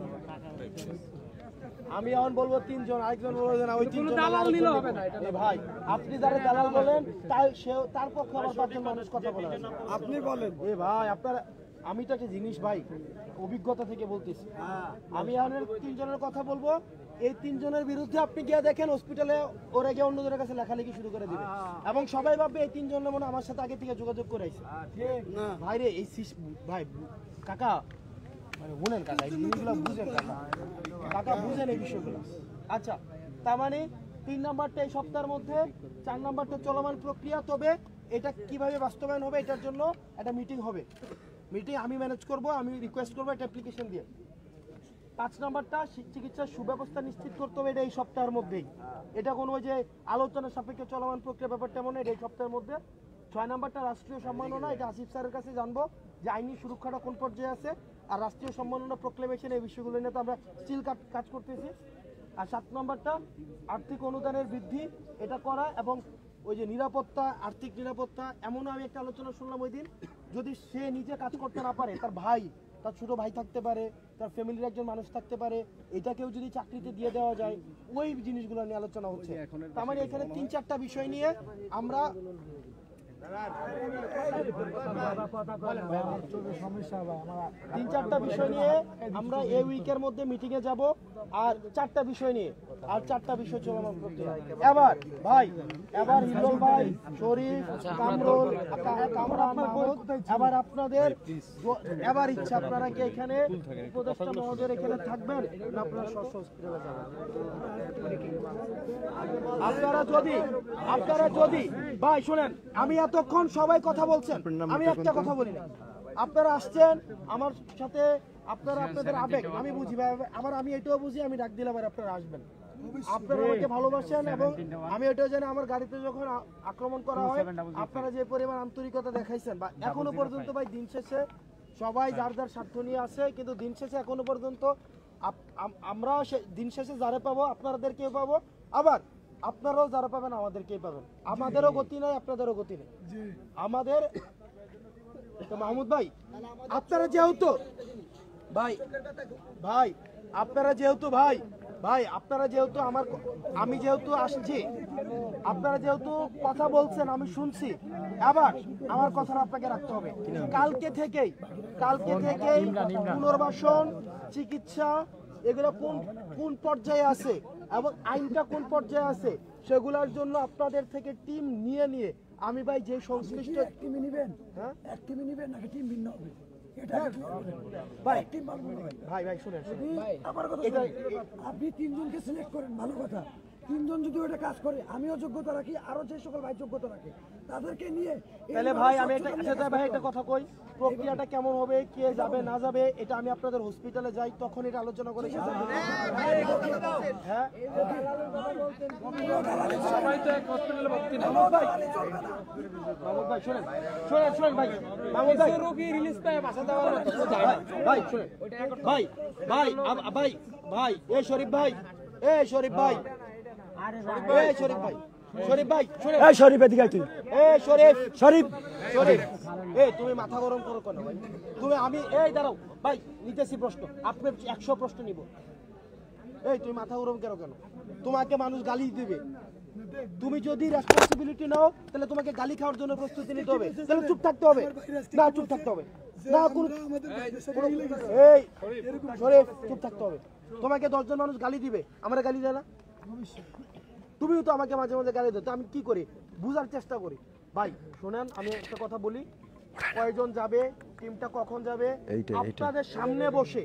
আমি এখন বলবো তিনজন, আরেকজন বলবো না ওই তিনজন দালাল নিলে হবে না। ভাই আপনি যারা দালাল বলেন তার পক্ষে আবার পাঁচজন মানুষ কথা বলে। আপনি বলেন ভাই আপনারা, আমি তো একটা জিনিস ভাই অভিজ্ঞতা থেকে বলতেছি, আমি এখন তিনজনের কথা বলবো। এই তিনজনের বিরুদ্ধে আপনি গিয়ে দেখেন হসপিটালে ওরা গিয়ে অন্যদের কাছে লেখালেখি শুরু করে দিবে এবং সবাই ভাববে এই তিনজনের মনে আমার সাথে আগে থেকে যোগাযোগ করে আইছে। ভাই রে এই ভাই কাকা মানে শুনেন কাকা, এই জিনিসগুলো বুঝেন কাকা, কাকা বুঝেন এই বিষয়গুলো। আচ্ছা তার মানে 3 নাম্বারটা এই সপ্তাহের মধ্যে, 4 নাম্বারটা চলমান প্রক্রিয়া। তবে এটা কিভাবে বাস্তবায়ন হবে এটার জন্য একটা মিটিং হবে, মিটিং আমি ম্যানেজ করব, আমি রিকোয়েস্ট করবো একটা অ্যাপ্লিকেশন দিয়ে। 5 নাম্বারটা চিকিৎসার সুব্যবস্থা নিশ্চিত করতে হবে, এটা এই সপ্তাহের মধ্যেই। এটা কোনো ওই যে আলোচনা সাপেক্ষে চলমান প্রক্রিয়া ব্যাপারটা মনে এটা এই সপ্তাহের মধ্যে। 6 নাম্বারটা রাষ্ট্রীয় সম্মাননা, এটা আসিফ স্যারের কাছে জানবো যে আইনি সুরক্ষাটা কোন পর্যায়ে আছে। আর রাষ্ট্রীয় সম্মাননা প্রোক্লেমেশন এই বিষয়গুলো নিয়ে তো আমরা স্টিল কাজ করতেছি। আর 7 নাম্বারটা আর্থিক অনুদানের বৃদ্ধি, এটা করা এবং ওই যে নিরাপত্তা, আর্থিক নিরাপত্তা। এমনও আমি একটা আলোচনা শুনলাম ওই দিন, যদি সে নিজে কাজ করতে না পারে, তার ভাই, তার ছোট ভাই থাকতে পারে, তার ফ্যামিলির একজন মানুষ থাকতে পারে, এটাকেও যদি চাকরিতে দিয়ে দেওয়া যায়, ওই জিনিসগুলো নিয়ে আলোচনা হচ্ছে। তার মানে এখানে 3-4টা বিষয় নিয়ে আমরা তিন-চারটা বিষয় নিয়ে আমরা এই উইকের মধ্যে মিটিং এ যাব। আর 4টা বিষয় নিয়ে, আর 4টা বিষয় চলমান প্রক্রিয়া। এবার হিরোল ভাই, শরীফ, কামরুল, কামরান, মাহমুদ, এবার আপনাদের এবার ইচ্ছা আপনারা কি এখানে উপদেষ্টা মহোদয় এখানে থাকবেন না আপনারা হসপিটালে যাবেন? আপনারা যদি ভাই শুনেন, আমি এতক্ষণ সবাই কথা বলছেন, আমি একটা কথা বলি না। আপনারা আসছেন আমার সাথে, আপনারা আপনাদের আবেগ আমি বুঝি ভাই, আবার আমি এটাও বুঝি, আমি ডাক দিলাম আর আপনারা আসবেন। আপনারা আমাকে ভালোবাসেন এবং আমি এটাও জানি আমার গাড়িতে যখন আক্রমণ করা হয় আপনারা যে পরিমাণ আন্তরিকতা দেখাইছেন। বা এখনো পর্যন্ত ভাই দিন শেষে সবাই যার যার স্বার্থ নিয়ে আসে, কিন্তু দিন শেষে এখনো পর্যন্ত আমরাও দিন শেষে যারা পাবো আপনাদেরকেও পাবো, আবার আপনারাও যারা পাবেন আমাদেরকেই পাবেন। আমাদেরও গতি নাই, আপনাদেরও গতি নেই। আমাদের মাহমুদ ভাই আপনারা যেহেতু আমি যেহেতু আসছি, আপনারা যেহেতু কথা বলছেন আমি শুনছি, আবার আমার কথাটা আপনাকে রাখতে হবে। কালকে থেকেই পুনর্বাসন, চিকিৎসা এগুলো কোন পর্যায়ে আছে এবং আইনটা কোন পর্যায়ে আছে সেগুলোর জন্য আপনাদের থেকে টিম নিয়ে আমি ভাই যে সংশ্লিষ্ট টিমে নেবেন, এক টিমে নেবেন নাকি টিম ভিন্ন হবে? ভাই শুনেন, আমার কথা আপনি 3 জনকে সিলেক্ট করেন, ভালো কথা। 3 জন যদি ওটা কাজ করে, আমিও যোগ্যতা রাখি, আরো যে সকল ভাই যোগ্যতা রাখে তাদেরকে নিয়ে, তাহলে ভাই আমি একটা কথা কই, প্রক্রিয়াটা কেমন হবে, কে যাবে না যাবে, এটা আমি আপনাদের হসপিটালে যাই তখন এটা আলোচনা করে হ্যাঁ মাহমুদ ভাই শুনেন ভাই, মাহমুদ ভাই রোগী রিলিজ পায় বাসা দেওয়ার ভাই শুনেন ভাই এই শরীফ ভাই শরীফ ভাই তুমি মাথা গরম করো কেন ভাই? আমি দাঁড়াও ভাই, নিতেছি প্রশ্ন, আপনি 100 প্রশ্ন নিব। তুমি মাথা গরম কেন? তোমাকে মানুষ গালি দিবে, তুমি যদি রেসপন্সিবিলিটি নাও তাহলে তোমাকে গালি খাওয়ার জন্য প্রস্তুতি নিতে হবে, তাহলে চুপ থাকতে হবে না, চুপ থাকতে হবে না, শরীফ চুপ থাকতে হবে। তোমাকে 10 জন মানুষ গালি দিবে, আমরা গালি দেয় না? তুমিও তো আমাকে মাঝে মাঝে গালি দাও, তো আমি কি করি বুঝার চেষ্টা করি। ভাই শোনেন, আমি একটা কথা বলি, কয়জন যাবে টিমটা কখন যাবে আপনাদের সামনে বসে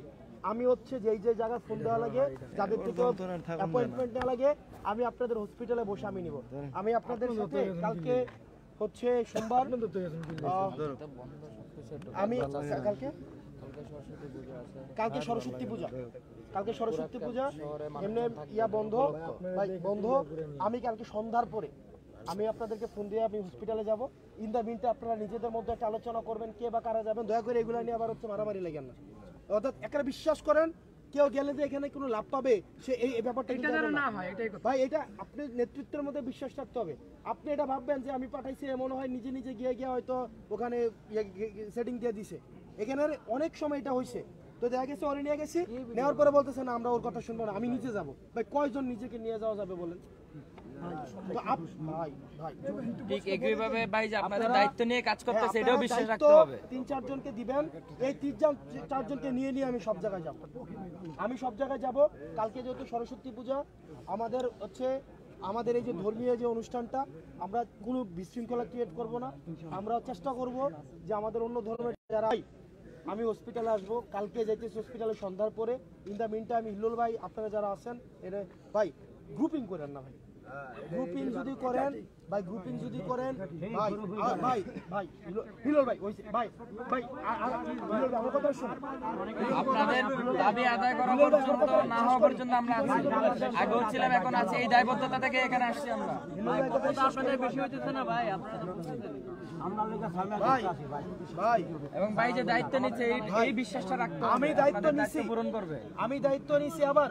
আমি হচ্ছে যেই যে জায়গায় ফোন দেওয়া লাগে যাদের থেকে অ্যাপয়েন্টমেন্ট নেওয়া লাগে আমি আপনাদের হসপিটালে বসে আমি নিব আমি আপনাদের সাথে কালকে হচ্ছে সোমবার আমি কালকে সরস্বতী পূজা এমনি ইয়া বন্ধ ভাই বন্ধ আমি কালকে সন্ধ্যার পরে আমি আপনাদেরকে ফোন দিয়ে আমি হসপিটালে যাব ইন দ্য মিনটা আপনারা নিজেদের মধ্যে একটা আলোচনা করবেন কে বা কারা যাবেন দয়া করে এগুলো নিয়ে আবার হচ্ছে মারামারি লাগেন না অর্থাৎ একটা বিশ্বাস করেন কেউ গেলে যে এখানে কোনো লাভ পাবে সে এই ব্যাপারটা না হয় এটাই ভাই এটা আপনি নেতৃত্বের মধ্যে বিশ্বাস রাখতে হবে আপনি এটা ভাববেন যে আমি পাঠাইছি এমন হয় নিজে নিজে গিয়ে হয়তো ওখানে সেটিং দিয়ে দিছে এখানে অনেক সময় এটা হয়েছে তো দেখা গেছে ওরে নিয়ে গেছি নেওয়ার পরে বলতেছে না আমরা ওর কথা শুনবো না আমি নিজে যাব ভাই কয়জন নিজেকে নিয়ে যাওয়া যাবে বলেন ঠিক একইভাবে ভাই যে আপনাদের দায়িত্ব নিয়ে কাজ করতেছে এটাও বিশ্বাস রাখতে হবে 3-4 জনকে দিবেন এই 3-4 জনকে নিয়ে আমি সব জায়গায় যাব কালকে যেহেতু সরস্বতী পূজা আমাদের হচ্ছে আমাদের এই যে ধর্মীয় যে অনুষ্ঠানটা আমরা কোনো বিশৃঙ্খলা ক্রিয়েট করব না আমরা চেষ্টা করব যে আমাদের অন্য ধর্মের যারা আমি হসপিটালে আসবো কালকে যাইতেছি হসপিটালে সন্ধ্যার পরে in the mean time Hillul ভাই আপনারা যারা আছেন এটা ভাই গ্রুপিং করেন না ভাই গ্রুপিং যদি করেন ভাই হিল্লুল ভাই ওই ভাই হিল্লুল ভাই আমার কথা শুনুন আপনাদের দাবি আদায় করা পর্যন্ত না হওয়া পর্যন্ত আমরা আছি আগে ছিলাম এখন আছি এই দায়বদ্ধতা থেকে এখানে আসছি আমরা আপনাদের বেশি হইতেছে না ভাই ভাই এবং ভাই যে দায়িত্ব নিচ্ছে এই বিশ্বাসটা রাখতে হবে আমি দায়িত্ব নিছি পূরণ করবে আমি দায়িত্ব নিছি আবার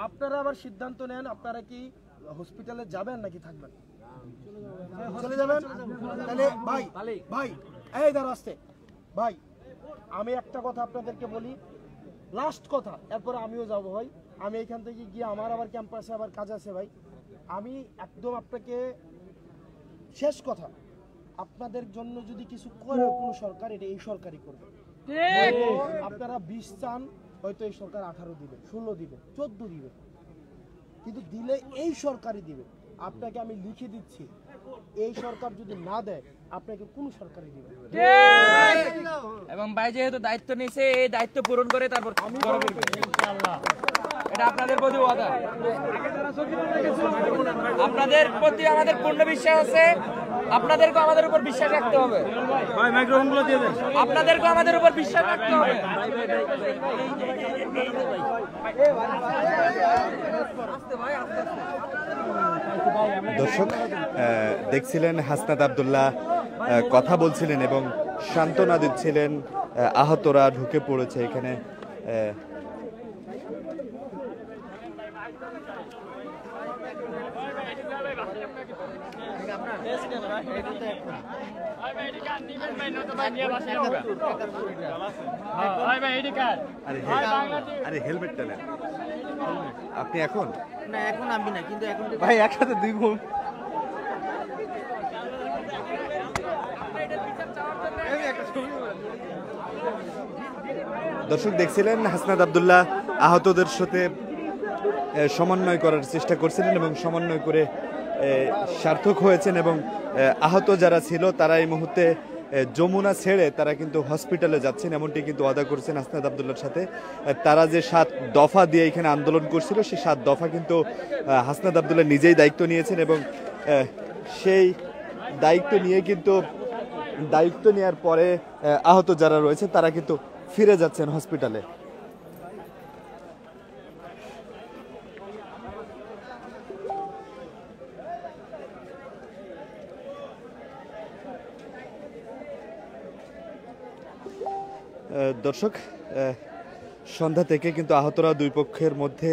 আপনারা আবার সিদ্ধান্ত নেন আপনারা কি হসপিটালে যাবেন নাকি থাকবেন চলে যাবেন তাহলে ভাই এই দাঁড়া আসতে ভাই আমি একটা কথা আপনাদেরকে বলি লাস্ট কথা এরপর আমিও যাব ভাই আমি এখান থেকে গিয়ে আমার আবার ক্যাম্পাসে আবার কাজ আছে ভাই আমি একদম আপনাকে শেষ কথা আপনাদের জন্য যদি কিছু করে কোনো সরকার এটা এই সরকারই করবে আপনারা 20 চান হয়তো এই সরকার 18 দিবে 16 দিবে 14 দিবে কিন্তু দিলে এই সরকারই দিবে আপনাকে আমি লিখে দিচ্ছি এই সরকার যদি না দেয় আপনাকে কোন সরকারই দিবে এবং ভাই যেহেতু দায়িত্ব নিছে এই দায়িত্ব পূরণ করে তারপর ইনশাআল্লাহ এটা আপনাদের প্রতি ওয়াদা আপনাদের প্রতি আমাদের পূর্ণ বিশ্বাস আছে আপনাদেরকে আমাদের উপর বিশ্বাস রাখতে হবে ভাই মাইক্রোফোনগুলো দিয়ে দেন আপনাদেরকে আমাদের উপর বিশ্বাস রাখতে হবে দর্শক দেখছিলেন হাসনাত আব্দুল্লাহ কথা বলছিলেন এবং সান্ত্বনা দিচ্ছিলেন আহতরা ঢুকে পড়েছে এখানে আরে হেলমেটটা নেন আপনি এখন না এখন আমি না কিন্তু এখন ভাই একসাথে দুই ঘুম দর্শক দেখছিলেন হাসনাত আব্দুল্লাহ আহতদের সাথে সমন্বয় করার চেষ্টা করছিলেন এবং সমন্বয় করে সার্থক হয়েছেন এবং আহত যারা ছিল তারা এই মুহূর্তে যমুনা ছেড়ে তারা কিন্তু হসপিটালে যাচ্ছেন এমনটি কিন্তু ওয়াদা করছেন হাসনাত আব্দুল্লাহর সাথে তারা যে 7 দফা দিয়ে এখানে আন্দোলন করছিল সেই 7 দফা কিন্তু হাসনাত আব্দুল্লাহ নিজেই দায়িত্ব নিয়েছেন এবং সেই দায়িত্ব নিয়ে কিন্তু দায়িত্ব নেওয়ার পরে আহত যারা রয়েছে তারা কিন্তু ফিরে যাচ্ছেন হসপিটালে দর্শক সন্ধ্যা থেকে কিন্তু আহতরা দুই পক্ষের মধ্যে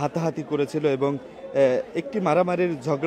হাতাহাতি করেছিল এবং একটি মারামারির ঝগড়া